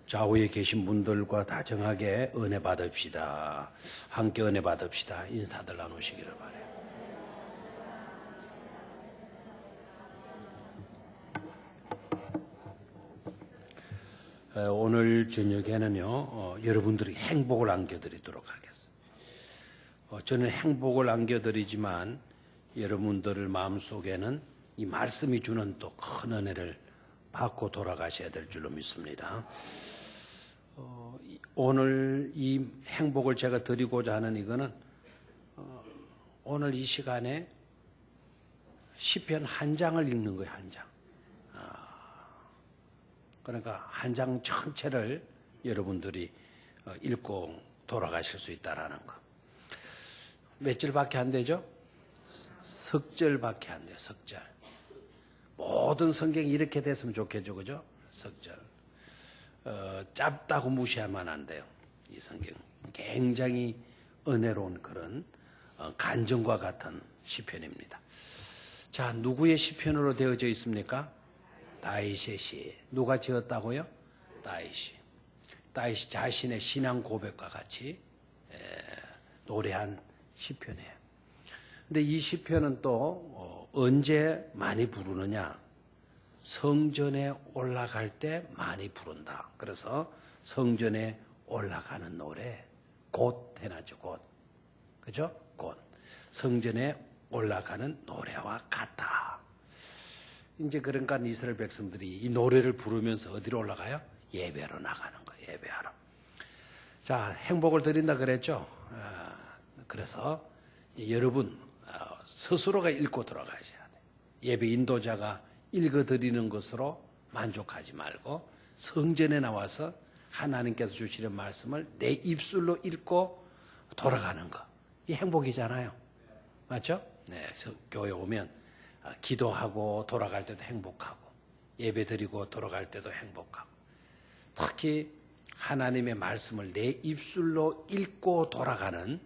좌우에 계신 분들과 다정하게 은혜 받읍시다. 함께 은혜 받읍시다. 인사들 나누시기를 바라요. 오늘 저녁에는요, 여러분들이 행복을 안겨드리도록 하겠습니다. 저는 행복을 안겨드리지만 여러분들 마음속에는 이 말씀이 주는 또 큰 은혜를 받고 돌아가셔야 될 줄로 믿습니다. 오늘 이 행복을 제가 드리고자 하는 이거는 오늘 이 시간에 시편 한 장을 읽는 거예요. 한 장. 그러니까 한 장 전체를 여러분들이 읽고 돌아가실 수 있다라는 거. 몇 절밖에 안 되죠? 석절밖에 안 돼요. 석절. 모든 성경이 이렇게 됐으면 좋겠죠, 그죠? 석절. 짧다고 무시하면 안 돼요. 이 성경 굉장히 은혜로운 그런 간증과 같은 시편입니다. 자, 누구의 시편으로 되어져 있습니까? 다윗의 시. 누가 지었다고요? 다윗이 자신의 신앙 고백과 같이 노래한 시편이에요. 근데 이 시편은 또 언제 많이 부르느냐? 성전에 올라갈 때 많이 부른다. 그래서 성전에 올라가는 노래 곧 해놨죠. 곧. 그죠? 곧. 성전에 올라가는 노래와 같다. 이제 그러니까 이스라엘 백성들이 이 노래를 부르면서 어디로 올라가요? 예배로 나가는 거예요. 예배하러. 자, 행복을 드린다 그랬죠? 그래서 여러분 스스로가 읽고 들어가셔야 돼요. 예배 인도자가 읽어드리는 것으로 만족하지 말고 성전에 나와서 하나님께서 주시는 말씀을 내 입술로 읽고 돌아가는 거. 이 행복이잖아요. 맞죠? 네, 교회 오면 기도하고 돌아갈 때도 행복하고 예배 드리고 돌아갈 때도 행복하고 특히 하나님의 말씀을 내 입술로 읽고 돌아가는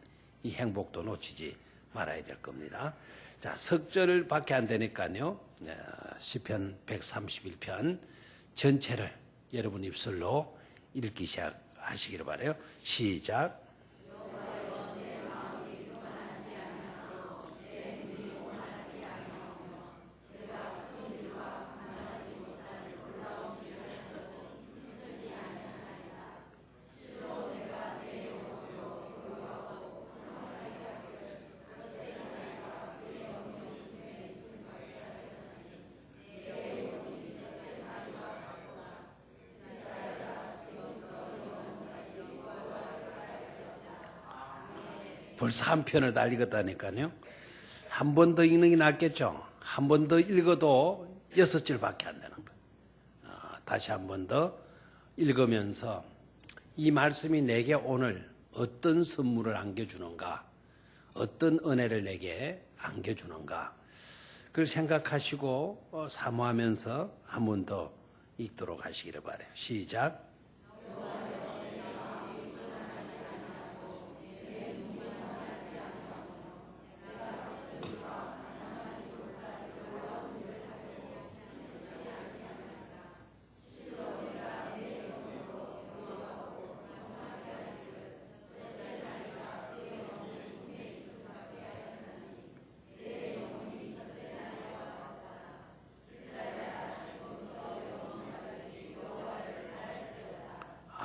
이 행복도 놓치지 말아야 될 겁니다. 자, 석절을 밖에 안 되니까요. 시편 131편 전체를 여러분 입술로 읽기 시작하시기를 바라요. 시작. 벌써 한 편을 다 읽었다니까요. 한 번 더 읽는 게 낫겠죠. 한 번 더 읽어도 6절밖에 안 되는 거예요. 다시 한 번 더 읽으면서 이 말씀이 내게 오늘 어떤 선물을 안겨주는가, 어떤 은혜를 내게 안겨주는가, 그걸 생각하시고 사모하면서 한 번 더 읽도록 하시기를 바라요. 시작.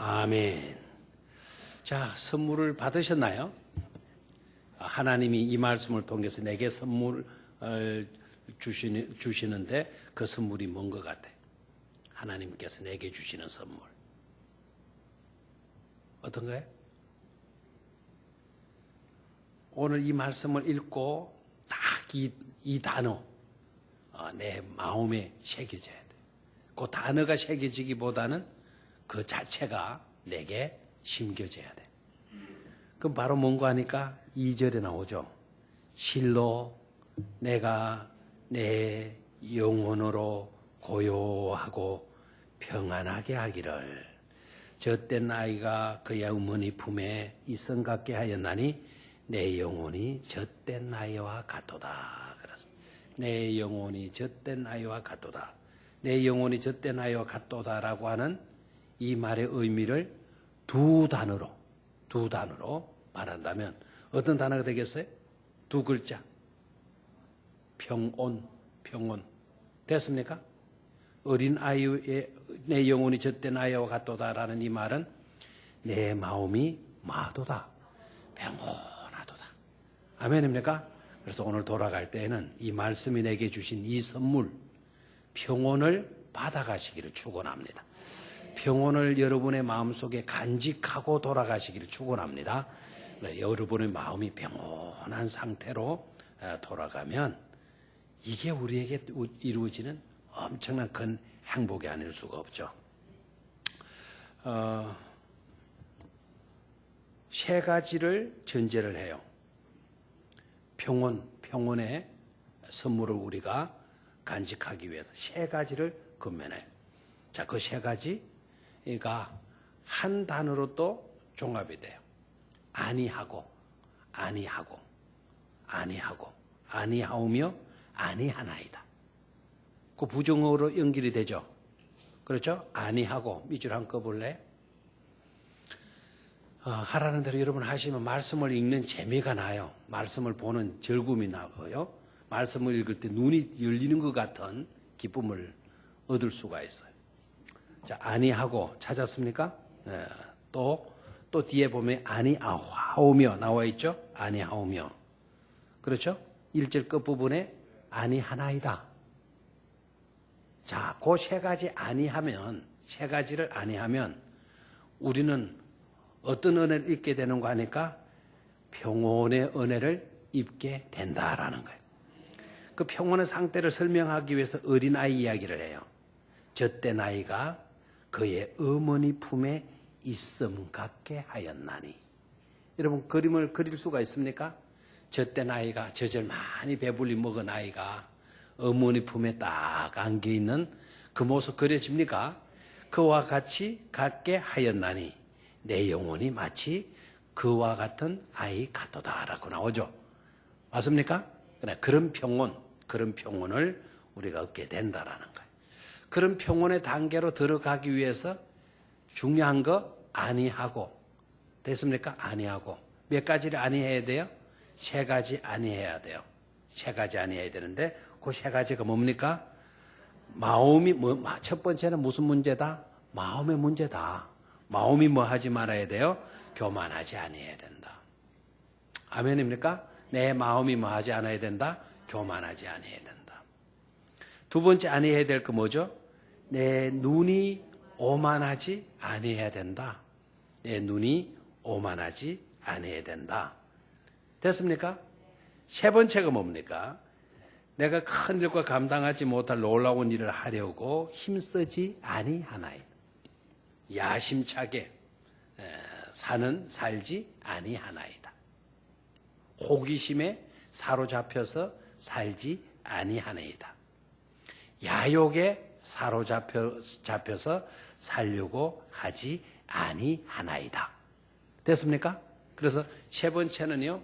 아멘. 자, 선물을 받으셨나요? 하나님이 이 말씀을 통해서 내게 선물을 주시는데 그 선물이 뭔 것 같아요? 하나님께서 내게 주시는 선물. 어떤 거예요? 오늘 이 말씀을 읽고 딱 이 단어 내 마음에 새겨져야 돼. 그 단어가 새겨지기보다는 그 자체가 내게 심겨져야 돼. 그럼 바로 뭔가 하니까 2절에 나오죠. 실로 내가 내 영혼으로 고요하고 평안하게 하기를 젖된 아이가 그의 어머니 품에 이성 갖게 하였나니 내 영혼이 젖된 아이와 같도다. 그래서 내 영혼이 젖된 아이와 같도다. 내 영혼이 젖된 아이와 같도다라고 하는 이 말의 의미를 두 단어로 말한다면 어떤 단어가 되겠어요? 두 글자. 평온. 됐습니까? 어린 아이의 내 영혼이 젖된 아이와 같도다라는 이 말은 내 마음이 마도다. 평온하도다. 아멘입니까? 그래서 오늘 돌아갈 때에는 이 말씀이 내게 주신 이 선물, 평온을 받아가시기를 축원합니다. 평온을 여러분의 마음속에 간직하고 돌아가시기를 축원합니다. 여러분의 마음이 평온한 상태로 돌아가면 이게 우리에게 이루어지는 엄청난 큰 행복이 아닐 수가 없죠. 세 가지를 전제를 해요. 평온의 선물을 우리가 간직하기 위해서 세 가지를 건면해요. 자, 그 세 가지가 한 단어로 또 종합이 돼요. 아니하오며 아니하나이다. 그 부정어로 연결이 되죠. 그렇죠? 아니하고 밑줄 한번 꺼볼래? 하라는 대로 여러분 하시면 말씀을 읽는 재미가 나요. 말씀을 보는 즐거움이 나고요. 말씀을 읽을 때 눈이 열리는 것 같은 기쁨을 얻을 수가 있어요. 자, 아니하고 찾았습니까? 또 뒤에 보면 아니하오며 나와 있죠? 아니하오며. 그렇죠? 1절 끝부분에 아니하나이다. 자, 그 세 가지를 아니하면 우리는 어떤 은혜를 입게 되는 거 하니까 평온의 은혜를 입게 된다라는 거예요. 그 평온의 상태를 설명하기 위해서 어린아이 이야기를 해요. 젖된 아이가 그의 어머니 품에 있음 같게 하였나니. 여러분 그림을 그릴 수가 있습니까? 젖된 아이가 젖을 많이 배불리 먹은 아이가 어머니 품에 딱 안겨있는 그 모습 그려집니까? 그와 같이 같게 하였나니 내 영혼이 마치 그와 같은 아이 같도다라고 나오죠. 맞습니까? 그런 평온을 우리가 얻게 된다라는 거예요. 그런 평온의 단계로 들어가기 위해서 중요한 거 아니하고 됐습니까? 아니하고 몇 가지를 아니해야 돼요? 세 가지 아니해야 돼요. 세 가지 아니해야 되는데 그 세 가지가 뭡니까? 마음이 첫 번째는 무슨 문제다? 마음의 문제다. 마음이 뭐 하지 말아야 돼요? 교만하지 아니해야 된다. 아멘입니까? 내 마음이 뭐 하지 않아야 된다? 교만하지 아니해야 된다. 두 번째 아니해야 될 거 뭐죠? 내 눈이 오만하지 아니해야 된다. 내 눈이 오만하지 아니해야 된다. 됐습니까? 세 번째가 뭡니까? 내가 큰 일과 감당하지 못할 놀라운 일을 하려고 힘쓰지 아니하나이다. 야심차게 살지 아니하나이다. 호기심에 사로잡혀서 살지 아니하나이다. 야욕에 사로잡혀서 살려고 하지 아니하나이다. 됐습니까? 그래서 세 번째는요,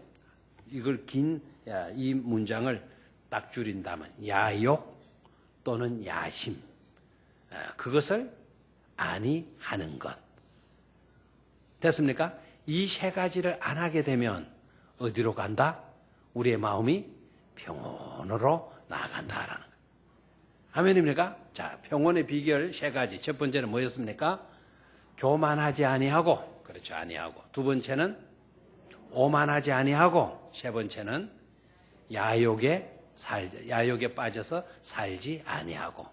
이걸 이 문장을 딱 줄인다면 야욕 또는 야심, 그것을 아니하는 것. 됐습니까? 이 세 가지를 안 하게 되면 어디로 간다? 우리의 마음이 평온으로 나아간다라는 것. 아멘입니까? 자, 평온의 비결 세 가지. 첫 번째는 뭐였습니까? 교만하지 아니하고, 그렇죠, 아니하고. 두 번째는 오만하지 아니하고, 세 번째는 야욕에 빠져서 살지 아니하고.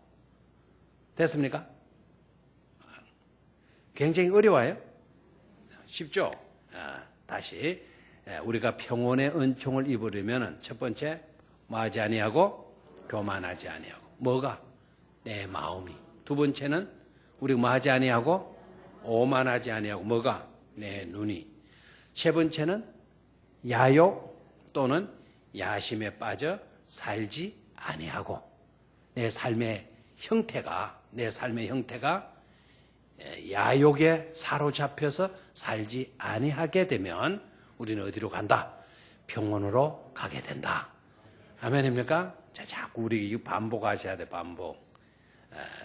됐습니까? 굉장히 어려워요. 쉽죠? 다시 우리가 평온의 은총을 입으려면 첫 번째 뭐 하지 아니하고 교만하지 아니하고. 뭐가? 내 마음이. 두 번째는 우리가 뭐 하지 아니하고 오만하지 아니하고. 뭐가? 내 눈이. 세 번째는 야욕 또는 야심에 빠져 살지 아니하고. 내 삶의 형태가 야욕에 사로잡혀서 살지 아니하게 되면 우리는 어디로 간다? 평온으로 가게 된다. 아멘입니까? 자, 자꾸 우리 반복하셔야 돼, 반복.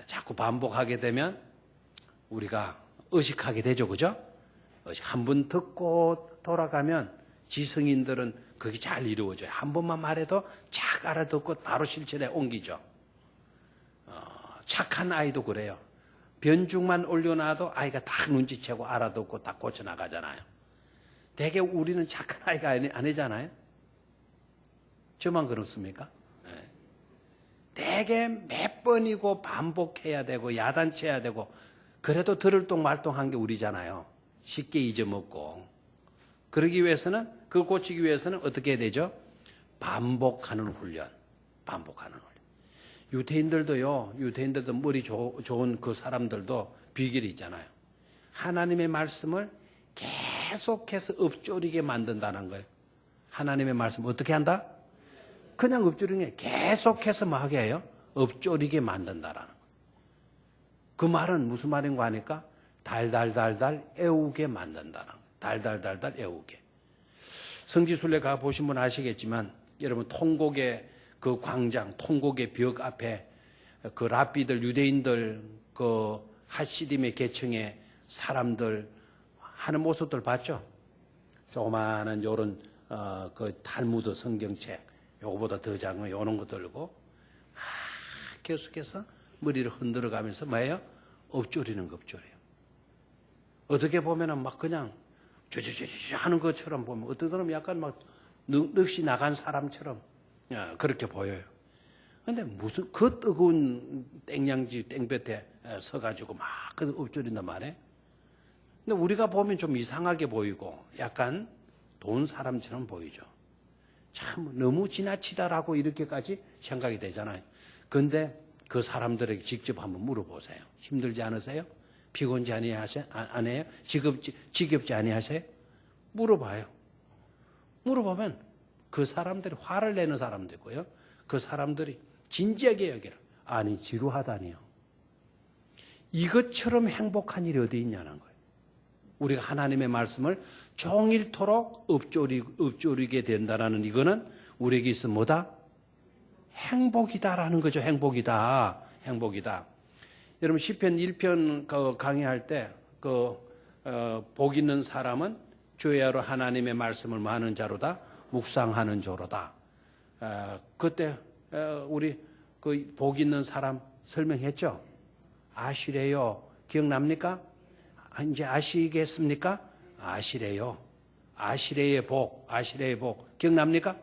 자꾸 반복하게 되면 우리가 의식하게 되죠. 그죠? 한 번 듣고 돌아가면 지성인들은 그게 잘 이루어져요. 한 번만 말해도 착 알아듣고 바로 실천에 옮기죠. 착한 아이도 그래요. 변죽만 올려놔도 아이가 다 눈치채고 알아듣고 다 고쳐나가잖아요. 대개 우리는 착한 아이가 아니잖아요. 저만 그렇습니까? 네. 대개 몇 번이고 반복해야 되고 야단쳐야 되고 그래도 들을 똥 말똥한 게 우리잖아요. 쉽게 잊어먹고. 그러기 위해서는 그걸 고치기 위해서는 어떻게 해야 되죠? 반복하는 훈련. 반복하는 훈련. 유대인들도 머리 좋은 그 사람들도 비결이 있잖아요. 하나님의 말씀을 계속해서 읊조리게 만든다는 거예요. 하나님의 말씀 어떻게 한다? 그냥 읊조리는 게 계속해서 뭐 하게 해요? 읊조리게 만든다라는 거예요. 그 말은 무슨 말인가 하니까 달달달달 애우게 만든다는 거예요. 달달달달 애우게. 성지순례 가 보신 분 아시겠지만 여러분 통곡의 그 광장, 통곡의 벽 앞에 그 랍비들, 유대인들, 그 하시딤의 계층의 사람들 하는 모습들 봤죠? 조그마한 요런 그 탈무드 성경책, 요거보다 더 작은 요런 거 들고 계속해서 머리를 흔들어 가면서 뭐예요? 엎조리는 거 엎조려요. 어떻게 보면은 막 그냥 쭈쭈쭈쭈 하는 것처럼 보면 어떤 사람은 약간 막 넋이 나간 사람처럼 그렇게 보여요. 근데 무슨 그 뜨거운 땡양지 땡볕에 서가지고 막 그 엎조린단 말이에요. 근데 우리가 보면 좀 이상하게 보이고 약간 돈 사람처럼 보이죠. 참 너무 지나치다라고 이렇게까지 생각이 되잖아요. 그런데 그 사람들에게 직접 한번 물어보세요. 힘들지 않으세요? 피곤지 아니하세요? 지겹지 아니하세요? 물어봐요. 물어보면 그 사람들이 화를 내는 사람도 있고요. 그 사람들이 진지하게 여기라. 아니 지루하다니요. 이것처럼 행복한 일이 어디 있냐는 거예요. 우리가 하나님의 말씀을 종일토록 읊조리게 된다는 이거는 우리에게 있어 뭐다? 행복이다라는 거죠. 행복이다. 행복이다. 여러분 시편 1편 강의할 때 복 있는 사람은 주야로 하나님의 말씀을 많은 자로다 묵상하는 자로다. 그때 우리 그 복 있는 사람 설명했죠. 아시래요. 기억납니까? 이제 아시겠습니까? 아시래요. 아시래의 복, 아시래의 복. 기억납니까?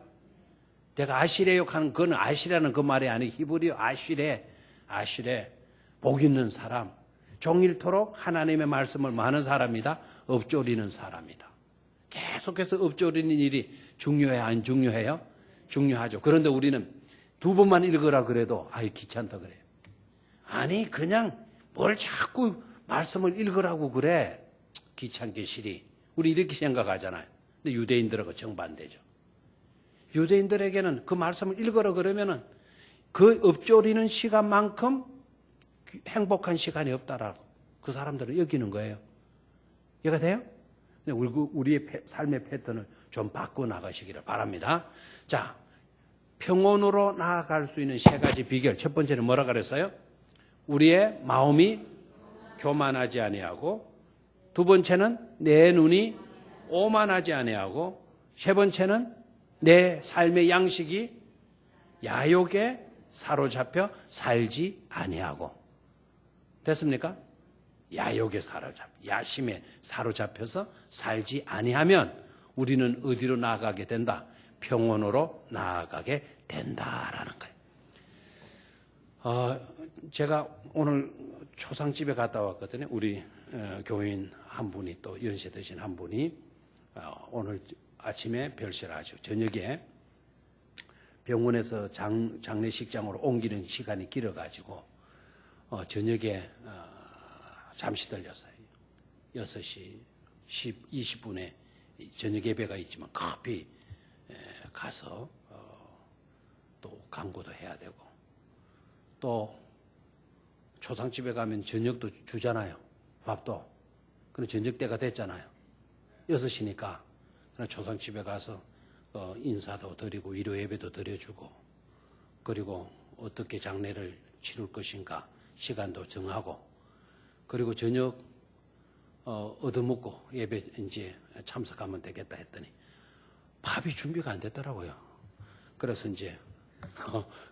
내가 아시래요 하는 그건 아시라는 그 말이 아니고 히브리어 아시래. 복 있는 사람. 종일토록 하나님의 말씀을 많은 사람이다. 읊조리는 사람이다. 계속해서 읊조리는 일이 중요해요? 안 중요해요? 중요하죠. 그런데 우리는 두 번만 읽으라 그래도 귀찮다 그래요. 아니 그냥 뭘 자꾸 말씀을 읽으라고 그래. 귀찮게 시리. 우리 이렇게 생각하잖아요. 근데 유대인들하고 정반대죠. 유대인들에게는 그 말씀을 읽으라 그러면은 그 읊조리는 시간만큼 행복한 시간이 없다라고 그 사람들은 여기는 거예요. 이해가 돼요? 우리의 삶의 패턴을 좀 바꿔 나가시기를 바랍니다. 자, 평온으로 나아갈 수 있는 세 가지 비결. 첫 번째는 뭐라 그랬어요? 우리의 마음이 교만하지 아니하고, 두 번째는 내 눈이 오만하지 아니하고, 세 번째는 내 삶의 양식이 야욕에 사로잡혀 살지 아니하고. 됐습니까? 야욕에 야심에 사로잡혀서 살지 아니하면 우리는 어디로 나아가게 된다? 평온으로 나아가게 된다라는 거예요. 제가 오늘 초상집에 갔다 왔거든요. 우리 교인 한 분이 또 연세 드신 한 분이 오늘 아침에 별세하죠. 저녁에 병원에서 장례식장으로 옮기는 시간이 길어가지고 저녁에 잠시 들렸어요. 6시 20분에 저녁 예배가 있지만 급히 가서 또 광고도 해야 되고 또 초상집에 가면 저녁도 주잖아요. 밥도. 그럼 저녁 때가 됐잖아요. 6시니까 그럼 초상집에 가서 인사도 드리고 위로 예배도 드려주고 그리고 어떻게 장례를 치룰 것인가 시간도 정하고 그리고 저녁 얻어먹고 예배 이제 참석하면 되겠다 했더니 밥이 준비가 안 됐더라고요. 그래서 이제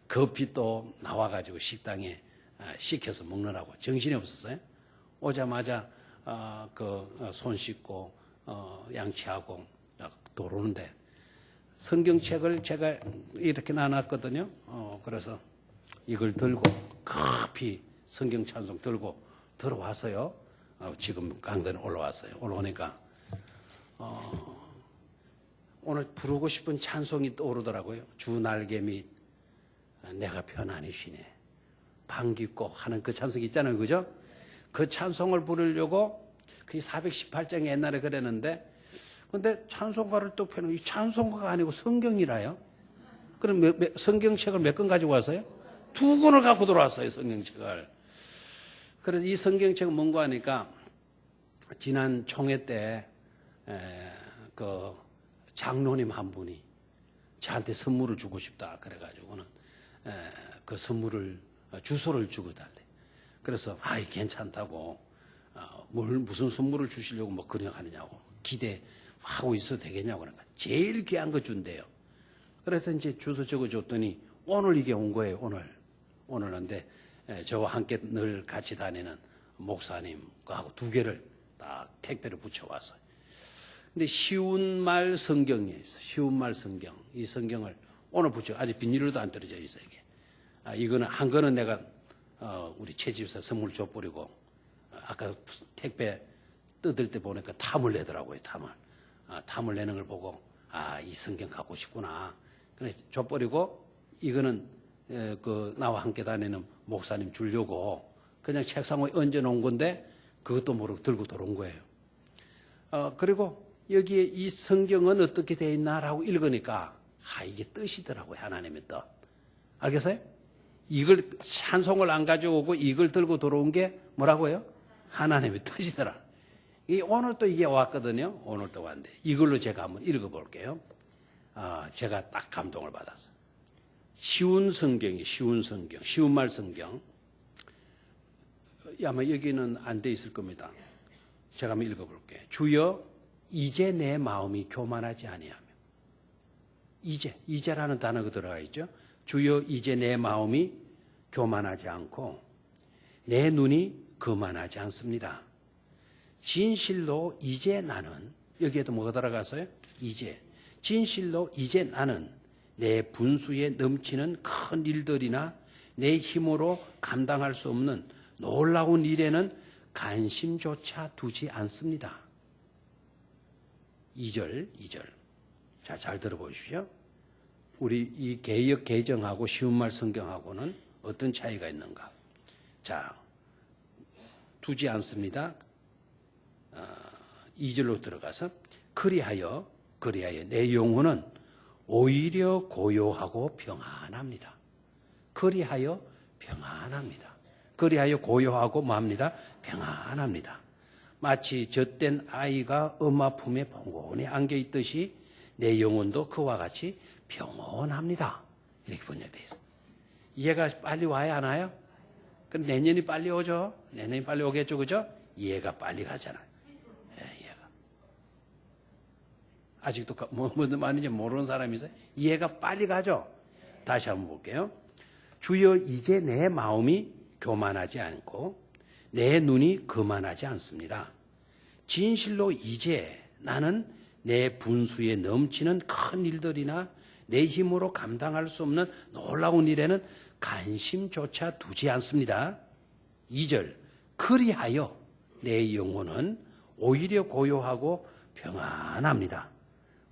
급히 또 나와가지고 식당에 시켜서 먹느라고 정신이 없었어요. 오자마자 손 씻고 양치하고 들어오는데 성경책을 제가 이렇게 놔놨거든요. 그래서 이걸 들고 급히 성경 찬송 들고 들어왔어요. 지금 강단에 올라왔어요. 올라오니까 오늘 부르고 싶은 찬송이 떠오르더라고요. 주 날개 및 내가 편안히 쉬네. 반깁고 하는 그 찬송이 있잖아요. 그죠? 그 찬송을 부르려고 그게 418장에 옛날에 그랬는데 근데 찬송가를 또 펴는 이 찬송가가 아니고 성경이라요. 그럼 성경책을 몇 권 가지고 왔어요? 2권을 갖고 들어왔어요. 성경책을. 그래서 이 성경책은 뭔가 하니까 지난 총회 때 그 장로님 한 분이 저한테 선물을 주고 싶다 그래가지고는 그 선물을 주소를 주고 달래. 그래서 괜찮다고 무슨 선물을 주시려고 뭐 그냥 하느냐고 기대하고 있어도 되겠냐고 그러니까 제일 귀한 거 준대요. 그래서 이제 주소 적어줬더니 오늘 이게 온 거예요. 오늘 근데 저와 함께 늘 같이 다니는 목사님하고 2개를 딱 택배를 붙여왔어요. 근데 쉬운 말 성경에 있어. 쉬운 말 성경. 이 성경을 오늘 붙여. 아직 비닐로도 안 떨어져 있어 이게. 이거는 한 거는 내가 우리 최 집사 선물 줘버리고 아까 택배 뜯을 때 보니까 탐을 내더라고요. 탐을 내는 걸 보고 이 성경 갖고 싶구나. 그래서 줘버리고 이거는 나와 함께 다니는 목사님 주려고 그냥 책상 위에 얹어놓은 건데 그것도 모르고 들고 들어온 거예요. 그리고 여기에 이 성경은 어떻게 되어 있나라고 읽으니까 이게 뜻이더라고요. 하나님의 뜻. 알겠어요? 이걸 찬송을 안 가져오고 이걸 들고 들어온 게 뭐라고요? 하나님의 뜻이더라. 오늘 또 이게 왔거든요. 오늘 또 왔는데 이걸로 제가 한번 읽어볼게요. 제가 딱 감동을 받았어요. 쉬운 성경이 쉬운 성경, 쉬운 말 성경. 아마 여기는 안 돼 있을 겁니다. 제가 한번 읽어볼게요. 주여 이제 내 마음이 교만하지 아니하며. 이제라는 단어가 들어가 있죠. 주여 이제 내 마음이 교만하지 않고 내 눈이 거만하지 않습니다. 진실로 이제 나는, 여기에도 뭐가 들어갔어요? 이제. 진실로 이제 나는 내 분수에 넘치는 큰 일들이나 내 힘으로 감당할 수 없는 놀라운 일에는 관심조차 두지 않습니다. 2절. 자, 잘 들어보십시오. 우리 이 개역 개정하고 쉬운 말 성경하고는 어떤 차이가 있는가? 자, 두지 않습니다. 2절로 들어가서 그리하여 내 영혼은 오히려 고요하고 평안합니다. 그리하여 평안합니다. 그리하여 고요하고 뭐합니다? 평안합니다. 마치 젖된 아이가 엄마 품에 봉곤히 안겨있듯이 내 영혼도 그와 같이 평온합니다. 이렇게 번역되어 있어요. 이해가 빨리 와야 하나요? 그럼 내년이 빨리 오죠? 내년이 빨리 오겠죠? 그죠? 이해가 빨리 가잖아요. 이해가. 아직도 무슨 말인지 모르는 사람이 있어요? 이해가 빨리 가죠? 다시 한번 볼게요. 주여 이제 내 마음이 교만하지 않고 내 눈이 거만하지 않습니다. 진실로 이제 나는 내 분수에 넘치는 큰 일들이나 내 힘으로 감당할 수 없는 놀라운 일에는 관심조차 두지 않습니다. 2절. 그리하여 내 영혼은 오히려 고요하고 평안합니다.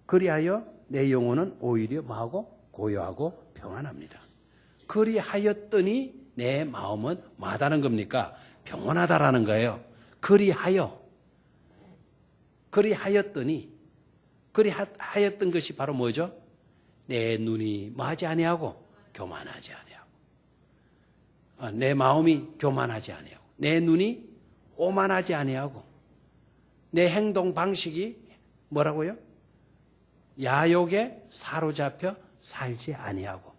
그리하여 내 영혼은 오히려 뭐하고? 고요하고 평안합니다. 그리하였더니 내 마음은 뭐하다는 겁니까? 평온하다라는 거예요. 그리하였더니 그리하였던 것이 바로 뭐죠? 내 눈이 뭐하지 아니하고 교만하지 아니하고 내 마음이 교만하지 아니하고 내 눈이 오만하지 아니하고 내 행동 방식이 뭐라고요? 야욕에 사로잡혀 살지 아니하고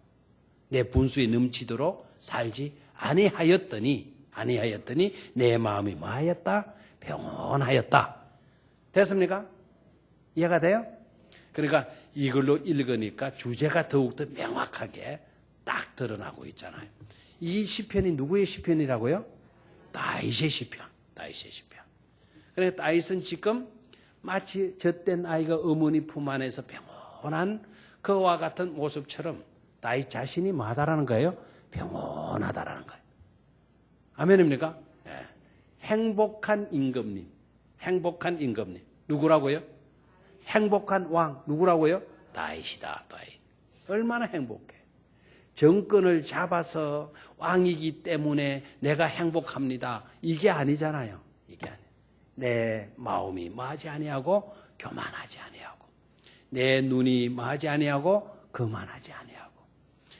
내 분수에 넘치도록 살지 아니하였더니 아니하였더니 내 마음이 뭐하였다? 평온하였다. 됐습니까? 이해가 돼요? 그러니까 이걸로 읽으니까 주제가 더욱더 명확하게 딱 드러나고 있잖아요. 이 시편이 누구의 시편이라고요? 다윗의 시편. 다윗의 시편. 그러니까 다윗은 지금 마치 젖된 아이가 어머니 품 안에서 평온한 그와 같은 모습처럼 다윗 자신이 뭐하다라는 거예요? 평온하다라는 거예요. 아멘입니까? 네. 행복한 임금님. 행복한 임금님. 누구라고요? 행복한 왕. 누구라고요? 다윗이다. 다윗. 얼마나 행복해. 정권을 잡아서 왕이기 때문에 내가 행복합니다. 이게 아니잖아요. 이게 아니에요. 내 마음이 뭐하지 아니하고 교만하지 아니하고 내 눈이 뭐하지 아니하고 거만하지 아니하고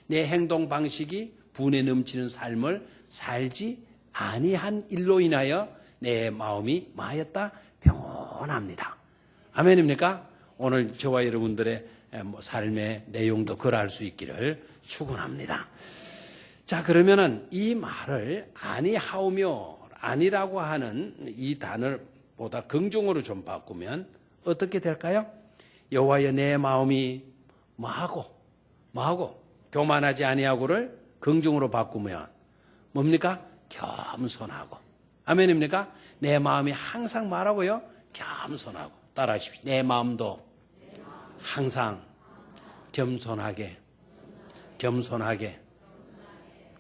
내 행동 방식이 분에 넘치는 삶을 살지 아니한 일로 인하여 내 마음이 뭐하였다? 평온합니다. 아멘입니까? 오늘 저와 여러분들의 삶의 내용도 그러할 수 있기를 축원합니다. 자, 그러면은 이 말을 아니하오며 아니라고 하는 이 단어보다 긍정으로 좀 바꾸면 어떻게 될까요? 여호와여 내 마음이 뭐하고 교만하지 아니하고를 긍정으로 바꾸면 뭡니까? 겸손하고. 아멘입니까? 내 마음이 항상 뭐라고요? 겸손하고. 따라하십시오. 내 마음도 항상 겸손하게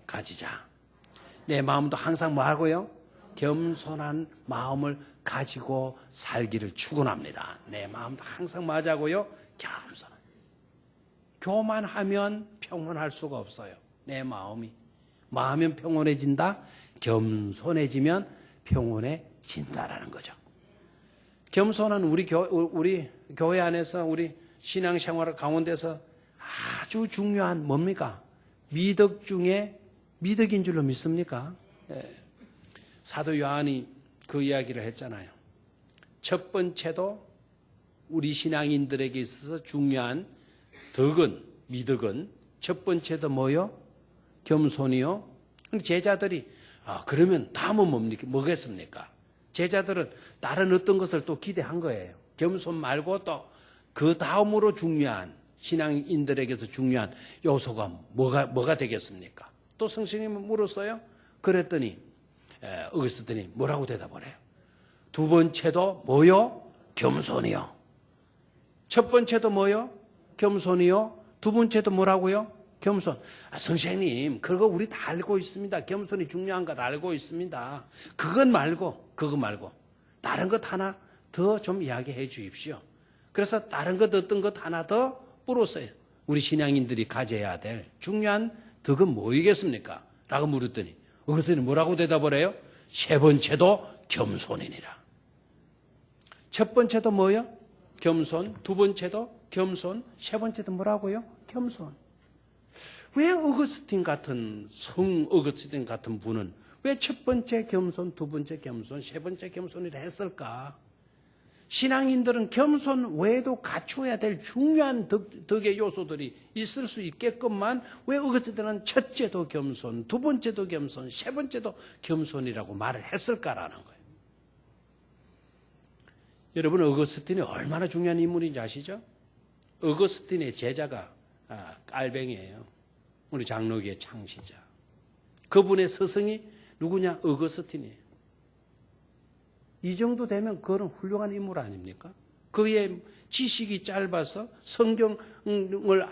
가지자. 내 마음도 항상 뭐하고요? 겸손한 마음을 가지고 살기를 축원합니다. 내 마음도 항상 뭐하자고요? 겸손한. 교만하면 평온할 수가 없어요. 내 마음이. 마음은 평온해진다. 겸손해지면 평온해진다라는 거죠. 겸손한 우리 교회 안에서 우리 신앙생활 가운데서 아주 중요한 뭡니까? 미덕 중에 미덕인 줄로 믿습니까? 예. 사도 요한이 그 이야기를 했잖아요. 첫 번째도 우리 신앙인들에게 있어서 중요한 미덕은 첫 번째도 뭐요? 겸손이요. 근데 제자들이 그러면 다음은 뭐겠습니까? 제자들은 다른 어떤 것을 또 기대한 거예요. 겸손 말고 또 그 다음으로 중요한 신앙인들에게서 중요한 요소가 뭐가 되겠습니까? 또 성령님이 물었어요. 그랬더니 어거스틴이 뭐라고 대답을 해요? 두 번째도 뭐요? 겸손이요. 첫 번째도 뭐요? 겸손이요. 두 번째도 뭐라고요? 겸손. 선생님, 그거 우리 다 알고 있습니다. 겸손이 중요한 거 다 알고 있습니다. 그거 말고 다른 것 하나 더 좀 이야기해 주십시오. 그래서 다른 것 어떤 것 하나 더 뿌렸어요. 우리 신앙인들이 가져야 될 중요한 덕은 뭐이겠습니까? 라고 물었더니 어거스틴이 뭐라고 대답을 해요? 세 번째도 겸손이니라. 첫 번째도 뭐요? 겸손. 두 번째도 겸손. 세 번째도 뭐라고요? 겸손. 왜 어거스틴 같은 어거스틴 같은 분은 왜 첫 번째 겸손, 두 번째 겸손, 세 번째 겸손이라 했을까? 신앙인들은 겸손 외에도 갖춰야 될 중요한 덕의 요소들이 있을 수 있겠건만 왜 어거스틴은 첫째도 겸손, 두 번째도 겸손, 세 번째도 겸손이라고 말을 했을까라는 거예요. 여러분, 어거스틴이 얼마나 중요한 인물인지 아시죠? 어거스틴의 제자가 깔뱅이에요. 우리 장로교의 창시자. 그분의 스승이 누구냐? 어거스틴이에요. 이 정도 되면 그는 훌륭한 인물 아닙니까? 그의 지식이 짧아서 성경을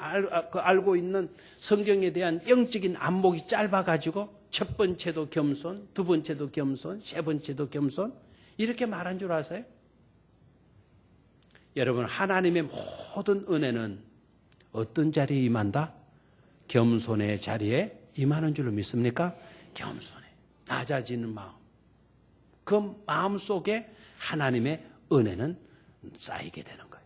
알고 있는 성경에 대한 영적인 안목이 짧아가지고 첫 번째도 겸손, 두 번째도 겸손, 세 번째도 겸손 이렇게 말한 줄 아세요? 여러분, 하나님의 모든 은혜는 어떤 자리에 임한다? 겸손의 자리에 임하는 줄로 믿습니까? 겸손해. 낮아지는 마음. 그 마음 속에 하나님의 은혜는 쌓이게 되는 거예요.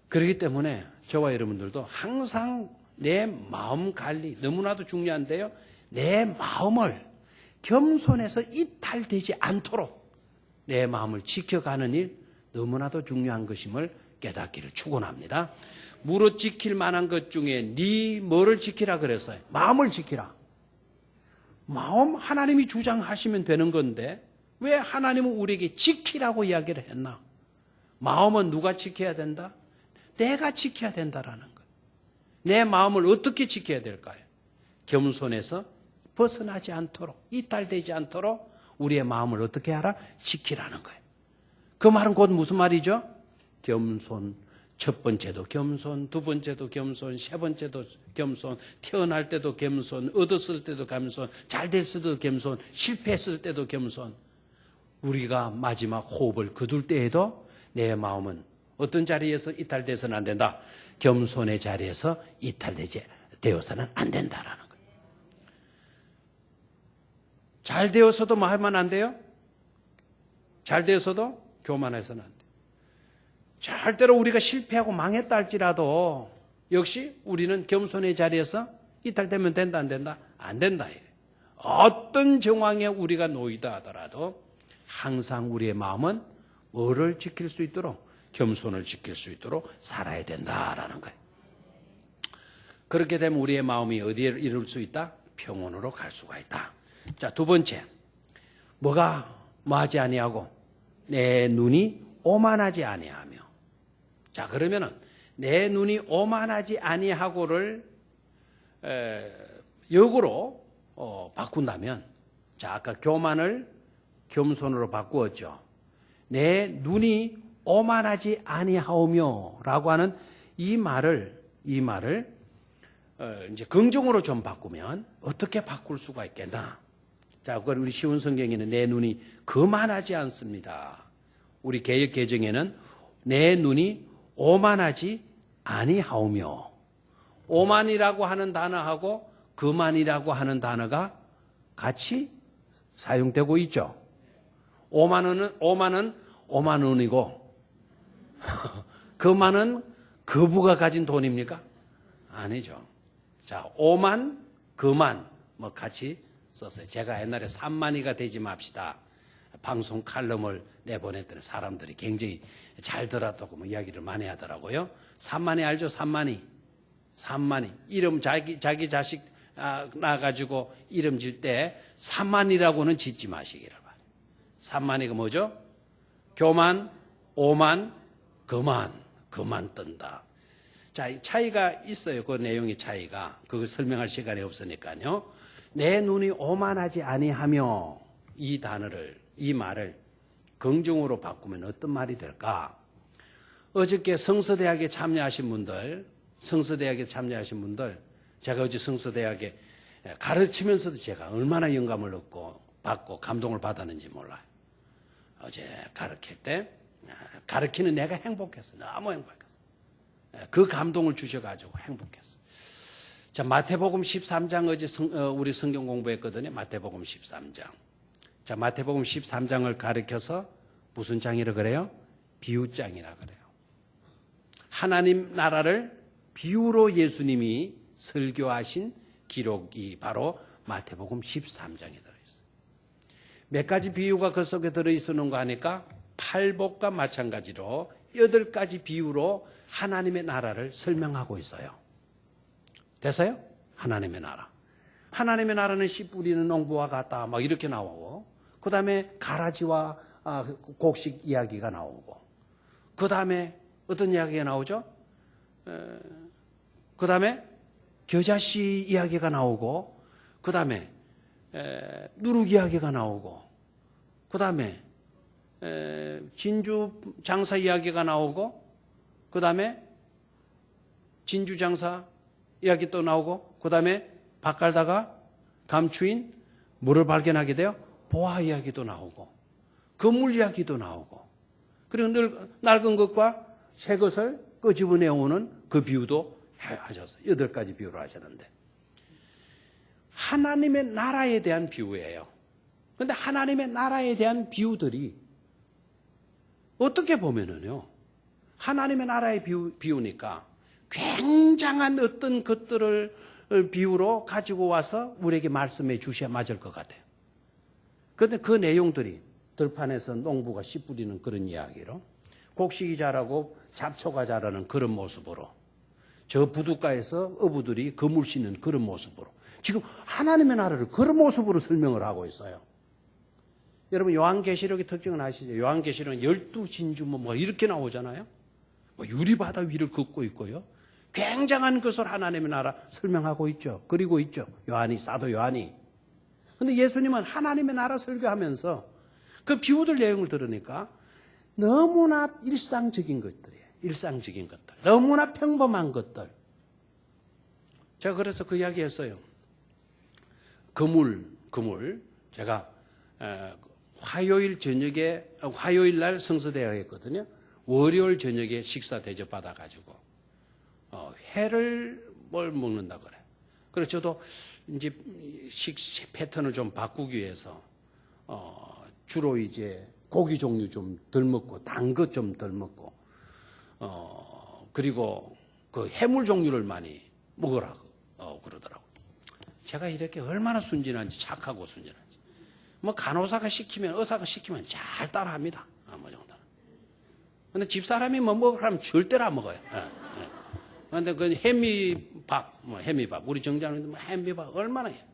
그렇기 때문에 저와 여러분들도 항상 내 마음 관리 너무나도 중요한데요. 내 마음을 겸손해서 이탈되지 않도록 내 마음을 지켜가는 일 너무나도 중요한 것임을 깨닫기를 축원합니다. 무릇 지킬 만한 것 중에 네 뭐를 지키라 그랬어요? 마음을 지키라. 마음 하나님이 주장하시면 되는 건데 왜 하나님은 우리에게 지키라고 이야기를 했나? 마음은 누가 지켜야 된다? 내가 지켜야 된다라는 거예요. 내 마음을 어떻게 지켜야 될까요? 겸손해서 벗어나지 않도록, 이탈되지 않도록 우리의 마음을 어떻게 하라? 지키라는 거예요. 그 말은 곧 무슨 말이죠? 겸손, 첫 번째도 겸손, 두 번째도 겸손, 세 번째도 겸손, 태어날 때도 겸손, 얻었을 때도 겸손, 잘 됐을 때도 겸손, 실패했을 때도 겸손. 우리가 마지막 호흡을 거둘 때에도 내 마음은 어떤 자리에서 이탈돼서는 안 된다. 겸손의 자리에서 이탈되어서는 안 된다라는 거예요. 잘 되어서도 뭐 하면 안 돼요? 잘 되어서도 교만해서는 안 돼요. 절대로 우리가 실패하고 망했다 할지라도 역시 우리는 겸손의 자리에서 이탈되면 된다 안 된다? 안 된다. 어떤 정황에 우리가 놓이다 하더라도 항상 우리의 마음은 뭐를 지킬 수 있도록? 겸손을 지킬 수 있도록 살아야 된다라는 거예요. 그렇게 되면 우리의 마음이 어디에 이룰 수 있다? 평온으로 갈 수가 있다. 자, 두 번째. 뭐가 뭐하지 아니하고 내 눈이 오만하지 아니하며. 자, 그러면은 내 눈이 오만하지 아니하고를 역으로 바꾼다면, 자, 아까 교만을 겸손으로 바꾸었죠. 내 눈이 오만하지 아니하오며라고 하는 이 말을 이제 긍정으로 좀 바꾸면 어떻게 바꿀 수가 있겠나? 자, 그걸 우리 쉬운 성경에는 내 눈이 거만하지 않습니다. 우리 개역 개정에는 내 눈이 오만하지 아니하오며. 오만이라고 하는 단어하고 거만이라고 하는 단어가 같이 사용되고 있죠. 오만은 오만원이고 거만은 거부가 가진 돈입니까? 아니죠. 자, 오만, 거만 뭐 같이 썼어요. 제가 옛날에 산만이가 되지 맙시다 방송 칼럼을 내보냈더니 사람들이 굉장히 잘 들었다고 뭐 이야기를 많이 하더라고요. 산만이 알죠? 산만이 이름 자기 자식 낳아가지고 이름 질 때 산만이라고는 짓지 마시기를 바래요. 산만이가 뭐죠? 교만, 오만, 거만 뜬다. 자, 차이가 있어요. 그 내용의 차이가. 그걸 설명할 시간이 없으니까요. 내 눈이 오만하지 아니하며 이 단어를, 이 말을 긍정으로 바꾸면 어떤 말이 될까? 어저께 성서대학에 참여하신 분들, 제가 어제 성서대학에 가르치면서도 제가 얼마나 영감을 얻고 받고 감동을 받았는지 몰라요. 어제 가르칠 때 가르치는 내가 행복했어요. 너무 행복했어요. 그 감동을 주셔가지고 행복했어요. 자, 마태복음 13장 어제 우리 성경 공부했거든요. 마태복음 13장. 자, 마태복음 13장을 가르쳐서 무슨 장이라 그래요? 비유장이라 그래요. 하나님 나라를 비유로 예수님이 설교하신 기록이 바로 마태복음 13장에 들어있어요. 몇 가지 비유가 그 속에 들어있는 거 하니까 팔복과 마찬가지로 8가지 비유로 하나님의 나라를 설명하고 있어요. 됐어요? 하나님의 나라. 하나님의 나라는 씨 뿌리는 농부와 같다. 막 이렇게 나오고, 그 다음에 가라지와 곡식 이야기가 나오고, 그 다음에 어떤 이야기가 나오죠? 그 다음에 겨자씨 이야기가 나오고, 그 다음에 누룩 이야기가 나오고, 그 다음에 진주 장사 이야기가 나오고, 그 다음에 진주 장사 이야기 또 나오고, 그 다음에 밭 갈다가 감추인 물을 발견하게 돼요. 보아 이야기도 나오고, 그물 이야기도 나오고, 그리고 낡은 것과 새 것을 끄집어내오는 그 비유도 하셨어요. 8가지 비유를 하셨는데, 하나님의 나라에 대한 비유예요. 그런데 하나님의 나라에 대한 비유들이 어떻게 보면은요, 하나님의 나라의 비유니까 굉장한 어떤 것들을 비유로 가지고 와서 우리에게 말씀해 주셔야 맞을 것 같아요. 그런데 그 내용들이 들판에서 농부가 씨 뿌리는 그런 이야기로, 곡식이 자라고 잡초가 자라는 그런 모습으로, 저 부둣가에서 어부들이 그물 씻는 그런 모습으로 지금 하나님의 나라를 그런 모습으로 설명을 하고 있어요. 여러분 요한계시록의 특징은 아시죠? 요한계시록은 12진주 뭐 이렇게 나오잖아요. 뭐 유리바다 위를 걷고 있고요. 굉장한 것을 하나님의 나라 설명하고 있죠. 그리고 있죠. 사도 요한이. 근데 예수님은 하나님의 나라 설교하면서 그 비유들 내용을 들으니까 너무나 일상적인 것들이에요. 일상적인 것들. 너무나 평범한 것들. 제가 그래서 그 이야기 했어요. 그물. 제가 화요일 날 성서대회 했거든요. 월요일 저녁에 식사 대접 받아가지고 회를 먹는다 그래. 그래서 저도 이제 패턴을 좀 바꾸기 위해서 주로 이제 고기 종류 좀 덜 먹고 단 것 좀 덜 먹고 그리고 그 해물 종류를 많이 먹으라고 그러더라고. 제가 이렇게 얼마나 순진한지, 착하고 순진한지. 뭐 간호사가 시키면, 의사가 시키면 잘 따라합니다. 뭐 정도는. 근데 집사람이 뭐 먹으라면 절대로 안 먹어요. 그런데 그 해미밥, 우리 정자는 뭐 해미밥 얼마나 해.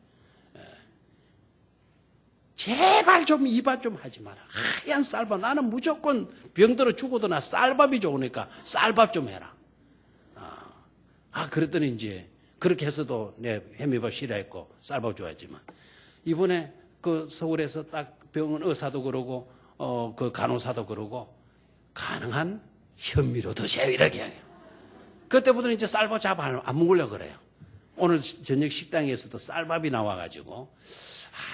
제발 좀 입밥 좀 하지 마라. 하얀 쌀밥. 나는 무조건 병들어 죽어도 나 쌀밥이 좋으니까 쌀밥 좀 해라. 그랬더니 이제 그렇게 해서도 내 해미밥 싫어했고 쌀밥 좋아했지만 이번에 그 서울에서 딱 병원 의사도 그러고 그 간호사도 그러고 가능한 현미로 드세요 이렇게 해요. 그때부터는 이제 쌀밥 잘 안 먹으려고 그래요. 오늘 저녁 식당에서도 쌀밥이 나와가지고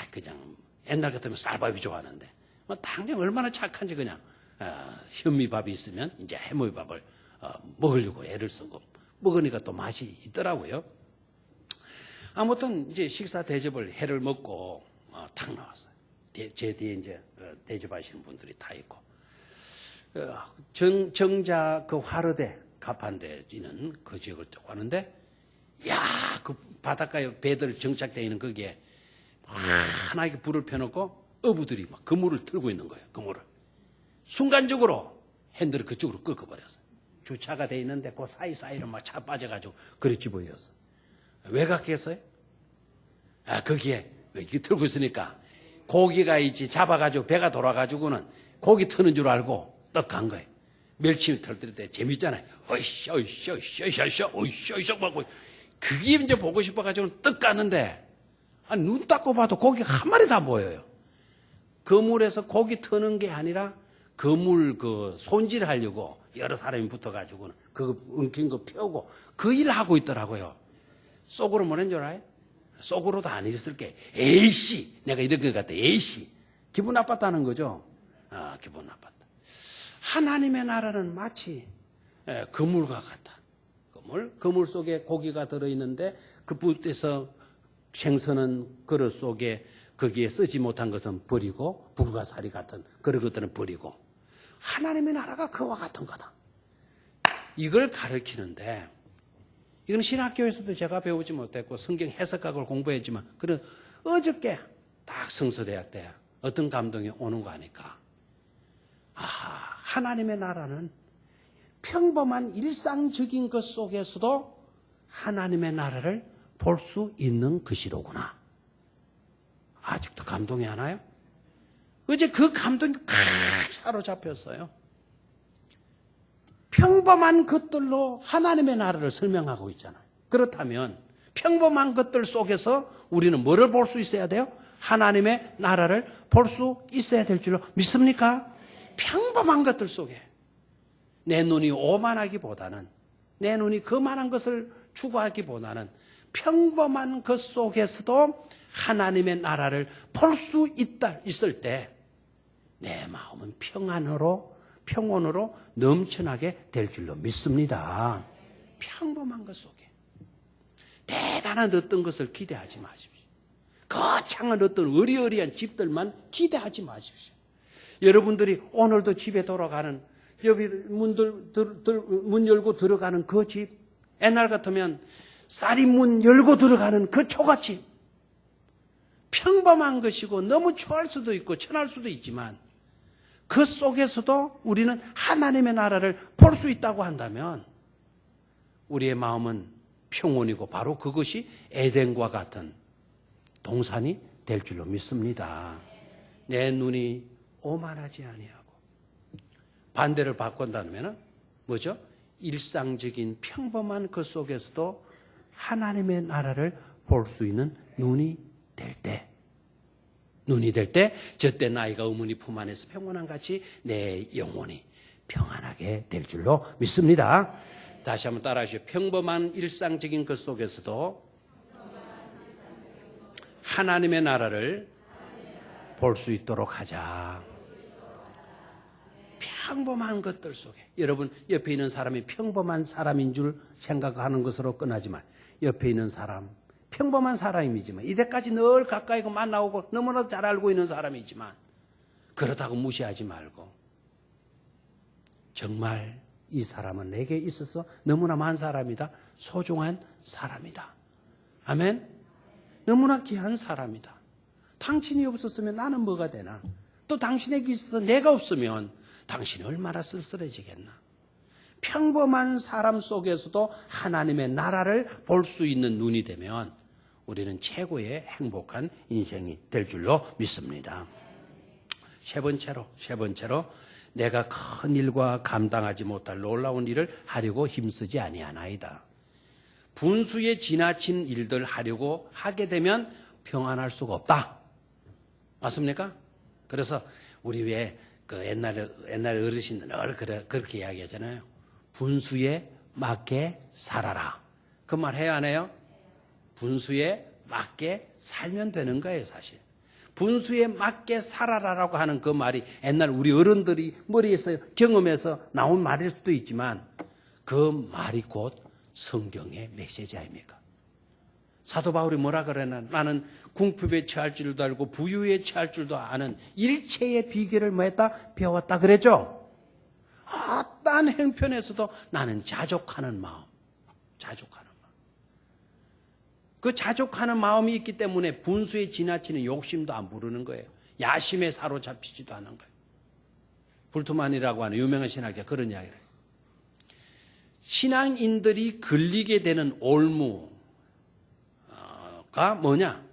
그냥 옛날 같으면 쌀밥이 좋아하는데 당장 얼마나 착한지 그냥 현미밥이 있으면 이제 해물밥을 먹으려고 애를 쓰고 먹으니까 또 맛이 있더라고요. 아무튼 이제 식사 대접을 회를 먹고 탁 나왔어요. 제 뒤에 이제 대접하시는 분들이 다 있고 정자 그 화르대 가판대지는 그 지역을 쭉 가는데 그 바닷가에 배들 정착되어 있는 거기에 환하게 불을 펴놓고 어부들이 막 그물을 틀고 있는 거예요. 그물을 순간적으로 핸들을 그쪽으로 꺾어버렸어요. 주차가 돼 있는데 그 사이사이로 막 차 빠져가지고 그래 집어였어. 왜 갔겠어요? 거기에 이렇게 틀고 있으니까 고기가 있지 잡아가지고 배가 돌아가지고는 고기 트는 줄 알고 떡 간 거예요. 멸치 털 때 재밌잖아요. 어이쇼 하고 그게 이제 보고 싶어가지고 떡 가는데 눈 닦고 봐도 고기가 한 마리도 안 보여요. 그물에서 고기 트는 게 아니라 그물 손질하려고 여러 사람이 붙어가지고는 그 엉킨 거 펴고 그 일 하고 있더라고요. 속으로 뭐라는 줄 알아요? 속으로도 안 있을게. 에이씨, 내가 이렇게 갔다. 에이씨, 기분 나빴다는 거죠. 기분 나빴다. 하나님의 나라는 마치 그물과 같다. 그물 속에 고기가 들어있는데 그 불에서 생선은 그릇 속에 거기에 쓰지 못한 것은 버리고 불가사리 같은 그런 것들은 버리고 하나님의 나라가 그와 같은 거다. 이걸 가르치는데 이건 신학교에서도 제가 배우지 못했고 성경 해석학을 공부했지만 그런 어저께 딱 성서대학 때 어떤 감동이 오는 거 아니까 하나님의 나라는 평범한 일상적인 것 속에서도 하나님의 나라를 볼 수 있는 것이로구나. 아직도 감동이 안 와요? 어제 그 감동이 칵 사로잡혔어요. 평범한 것들로 하나님의 나라를 설명하고 있잖아요. 그렇다면 평범한 것들 속에서 우리는 뭐를 볼 수 있어야 돼요? 하나님의 나라를 볼 수 있어야 될 줄로 믿습니까? 평범한 것들 속에 내 눈이 오만하기보다는 내 눈이 그만한 것을 추구하기보다는 평범한 것 속에서도 하나님의 나라를 볼 수 있을 때 내 마음은 평온으로 넘쳐나게 될 줄로 믿습니다. 평범한 것 속에 대단한 어떤 것을 기대하지 마십시오. 거창한 어떤 어리어리한 집들만 기대하지 마십시오. 여러분들이 오늘도 집에 돌아가는 여기 문 열고 들어가는 그 집, 옛날 같으면 쌀이 문 열고 들어가는 그 초가집, 평범한 것이고 너무 초할 수도 있고 천할 수도 있지만 그 속에서도 우리는 하나님의 나라를 볼 수 있다고 한다면 우리의 마음은 평온이고 바로 그것이 에덴과 같은 동산이 될 줄로 믿습니다. 내 눈이 오만하지 아니하고. 반대를 바꾼다면 뭐죠? 일상적인 평범한 그 속에서도 하나님의 나라를 볼 수 있는 눈이 될 때, 저때 나이가 어머니 품 안에서 평온한 같이 내 영혼이 평안하게 될 줄로 믿습니다. 다시 한번 따라하시죠. 평범한 일상적인 것 속에서도 하나님의 나라를 볼 수 있도록 하자. 평범한 것들 속에, 여러분 옆에 있는 사람이 평범한 사람인 줄 생각하는 것으로 끝나지 마. 옆에 있는 사람 평범한 사람이지만, 이때까지 늘 가까이 만나고 너무나 잘 알고 있는 사람이지만 그렇다고 무시하지 말고, 정말 이 사람은 내게 있어서 너무나 많은 사람이다. 소중한 사람이다. 아멘. 너무나 귀한 사람이다. 당신이 없었으면 나는 뭐가 되나? 또 당신에게 있어서 내가 없으면 당신이 얼마나 쓸쓸해지겠나? 평범한 사람 속에서도 하나님의 나라를 볼 수 있는 눈이 되면 우리는 최고의 행복한 인생이 될 줄로 믿습니다. 세 번째로 내가 큰 일과 감당하지 못할 놀라운 일을 하려고 힘쓰지 아니하나이다. 분수에 지나친 일들 하려고 하게 되면 평안할 수가 없다. 맞습니까? 그래서 우리 왜 그 옛날 어르신들 늘 그렇게 이야기하잖아요. 분수에 맞게 살아라. 그 말 해야 하네요. 분수에 맞게 살면 되는 거예요, 사실. 분수에 맞게 살아라라고 하는 그 말이 옛날 우리 어른들이 머리에서 경험해서 나온 말일 수도 있지만 그 말이 곧 성경의 메시지 아닙니까? 사도 바울이 뭐라 그러나? 나는 궁핍에 처할 줄도 알고 부유에 처할 줄도 아는 일체의 비결을 뭐 했다? 배웠다 그랬죠? 어떠한 형편에서도 나는 자족하는 마음. 그 자족하는 마음이 있기 때문에 분수에 지나치는 욕심도 안 부르는 거예요. 야심에 사로잡히지도 않은 거예요. 불트만이라고 하는 유명한 신학자가 그런 이야기를 해요. 신앙인들이 걸리게 되는 올무가 뭐냐?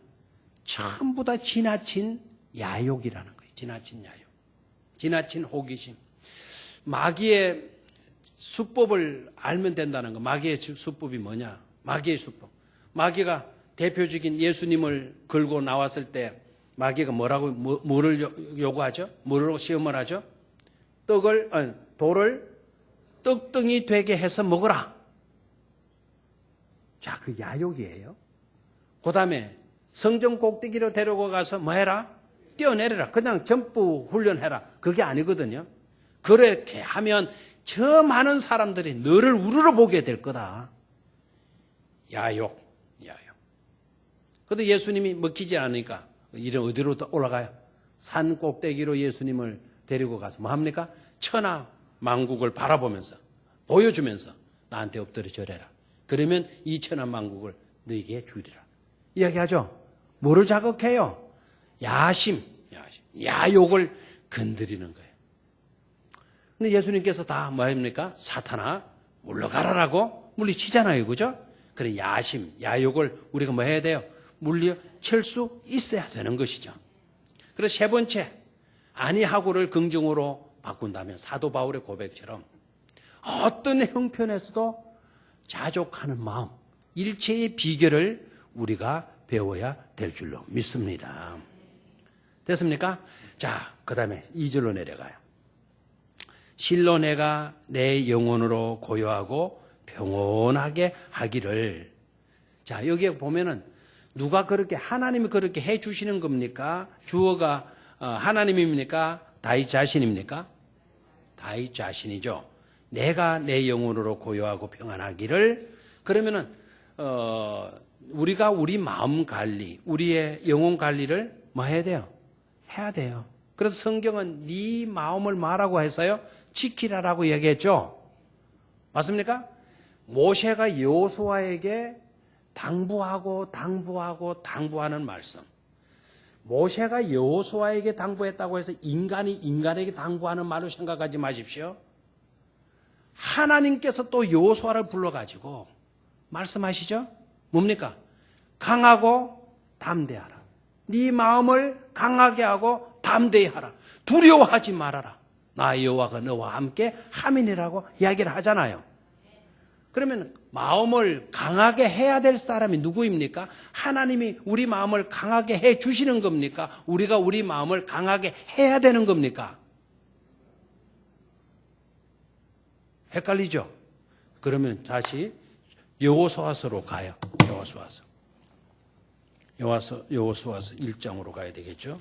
전부 다 지나친 야욕이라는 거예요. 지나친 야욕. 지나친 호기심. 마귀의 수법을 알면 된다는 거. 마귀의 수법이 뭐냐? 마귀의 수법. 마귀가 대표적인 예수님을 걸고 나왔을 때 마귀가 뭐를 요구하죠? 뭐로 시험을 하죠? 돌을 떡덩이 되게 해서 먹어라. 자, 그 야욕이에요. 그 다음에 성전 꼭대기로 데리고 가서 뭐 해라? 뛰어내려라. 그냥 점프 훈련해라. 그게 아니거든요. 그렇게 하면 저 많은 사람들이 너를 우르르 보게 될 거다. 야욕. 그런데 예수님이 먹히지 않으니까 이런 어디로 올라가요? 산 꼭대기로 예수님을 데리고 가서 뭐 합니까? 천하 만국을 바라보면서 보여주면서 나한테 엎드려 절해라. 그러면 이 천하 만국을 너에게 주리라. 이야기하죠. 뭐를 자극해요? 야욕을 건드리는 거예요. 근데 예수님께서 다 뭐 합니까? 사탄아 물러가라라고 물리치잖아요. 그죠? 그런 야욕을 우리가 뭐 해야 돼요? 물리칠 수 있어야 되는 것이죠. 그래서 세 번째, 아니하고를 긍정으로 바꾼다면 사도 바울의 고백처럼 어떤 형편에서도 자족하는 마음, 일체의 비결을 우리가 배워야 될 줄로 믿습니다. 됐습니까? 자, 그 다음에 2절로 내려가요. 실로 내가 내 영혼으로 고요하고 평온하게 하기를. 자, 여기에 보면은 누가 그렇게, 하나님이 그렇게 해 주시는 겁니까? 주어가 하나님입니까? 다윗 자신입니까? 다윗 자신이죠. 내가 내 영혼으로 고요하고 평안하기를. 그러면은 우리가 우리 마음 관리, 우리의 영혼 관리를 뭐 해야 돼요? 해야 돼요. 그래서 성경은 네 마음을 뭐라고 해서요? 지키라라고 얘기했죠. 맞습니까? 모세가 여호수아에게 당부하는 말씀. 모세가 여호수아에게 당부했다고 해서 인간이 인간에게 당부하는 말로 생각하지 마십시오. 하나님께서 또 여호수아를 불러가지고 말씀하시죠. 뭡니까? 강하고 담대하라. 네 마음을 강하게 하고 담대히 하라. 두려워하지 말아라. 나 여호와가 너와 함께 함이니라고 이야기를 하잖아요. 그러면 마음을 강하게 해야 될 사람이 누구입니까? 하나님이 우리 마음을 강하게 해 주시는 겁니까? 우리가 우리 마음을 강하게 해야 되는 겁니까? 헷갈리죠? 그러면 다시 여호수아서로 가요. 여호수아서 1장으로 가야 되겠죠?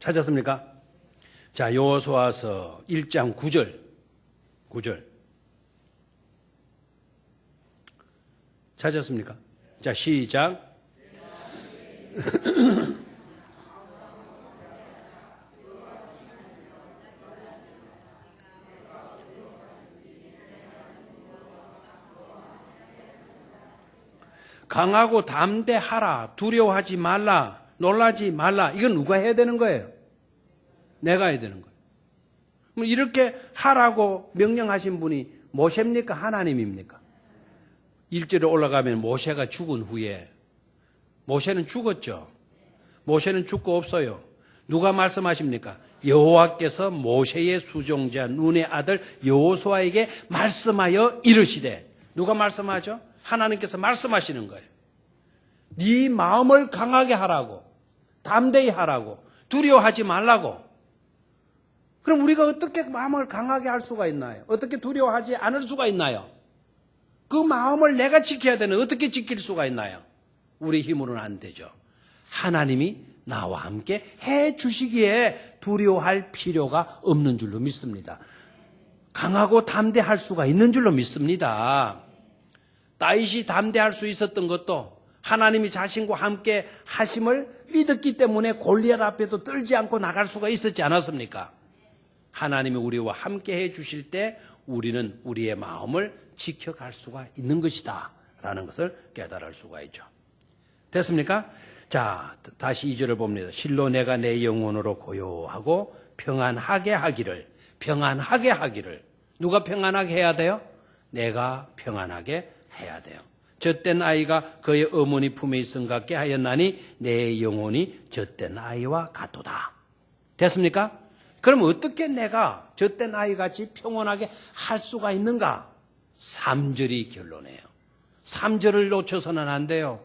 찾았습니까? 자, 여호수아서 1장 9절. 찾았습니까? 자, 시작. 강하고 담대하라. 두려워하지 말라. 놀라지 말라. 이건 누가 해야 되는 거예요? 내가 해야 되는 거예요. 이렇게 하라고 명령하신 분이 모세입니까? 하나님입니까? 1절에 올라가면 모세가 죽은 후에 모세는 죽었죠. 모세는 죽고 없어요. 누가 말씀하십니까? 여호와께서 모세의 수종자 눈의 아들 여호수아에게 말씀하여 이르시되. 누가 말씀하죠? 하나님께서 말씀하시는 거예요. 네 마음을 강하게 하라고, 담대히 하라고, 두려워하지 말라고. 그럼 우리가 어떻게 마음을 강하게 할 수가 있나요? 어떻게 두려워하지 않을 수가 있나요? 그 마음을 내가 지켜야 되는, 어떻게 지킬 수가 있나요? 우리 힘으로는 안 되죠. 하나님이 나와 함께 해 주시기에 두려워할 필요가 없는 줄로 믿습니다. 강하고 담대할 수가 있는 줄로 믿습니다. 다윗이 담대할 수 있었던 것도 하나님이 자신과 함께 하심을 믿었기 때문에 골리앗 앞에도 떨지 않고 나갈 수가 있었지 않았습니까? 하나님이 우리와 함께 해 주실 때 우리는 우리의 마음을 지켜갈 수가 있는 것이다 라는 것을 깨달을 수가 있죠. 됐습니까? 자, 다시 2절을 봅니다. 실로 내가 내 영혼으로 고요하고 평안하게 하기를. 누가 평안하게 해야 돼요? 내가 평안하게 해야 돼요. 젖된 아이가 그의 어머니 품에 있음 같게 하였나니 내 영혼이 젖된 아이와 같도다. 됐습니까? 그럼 어떻게 내가 젖된 아이같이 평온하게 할 수가 있는가? 3절이 결론이에요. 3절을 놓쳐서는 안 돼요.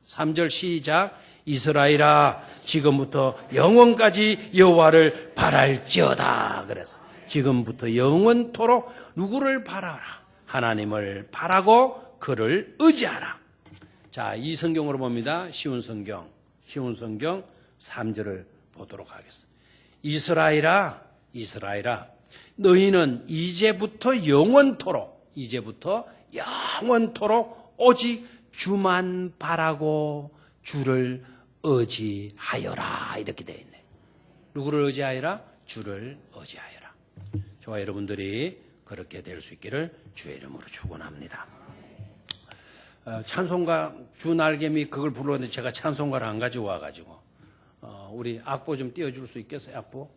3절 시작. 이스라엘아 지금부터 영원까지 여호와를 바랄지어다. 그래서 지금부터 영원토록 누구를 바라라? 하나님을 바라고 그를 의지하라. 자, 이 성경으로 봅니다. 쉬운 성경 3절을 보도록 하겠습니다. 이스라엘아 너희는 이제부터 영원토록 오직 주만 바라고 주를 의지하여라. 이렇게 되어 있네. 누구를 의지하여라? 주를 의지하여라. 저와 여러분들이 그렇게 될 수 있기를 주의 이름으로 축원합니다. 찬송가 주 날개미 그걸 부르는데 제가 찬송가를 안 가지고 와가지고 우리 악보 좀 띄워줄 수 있겠어요? 악보?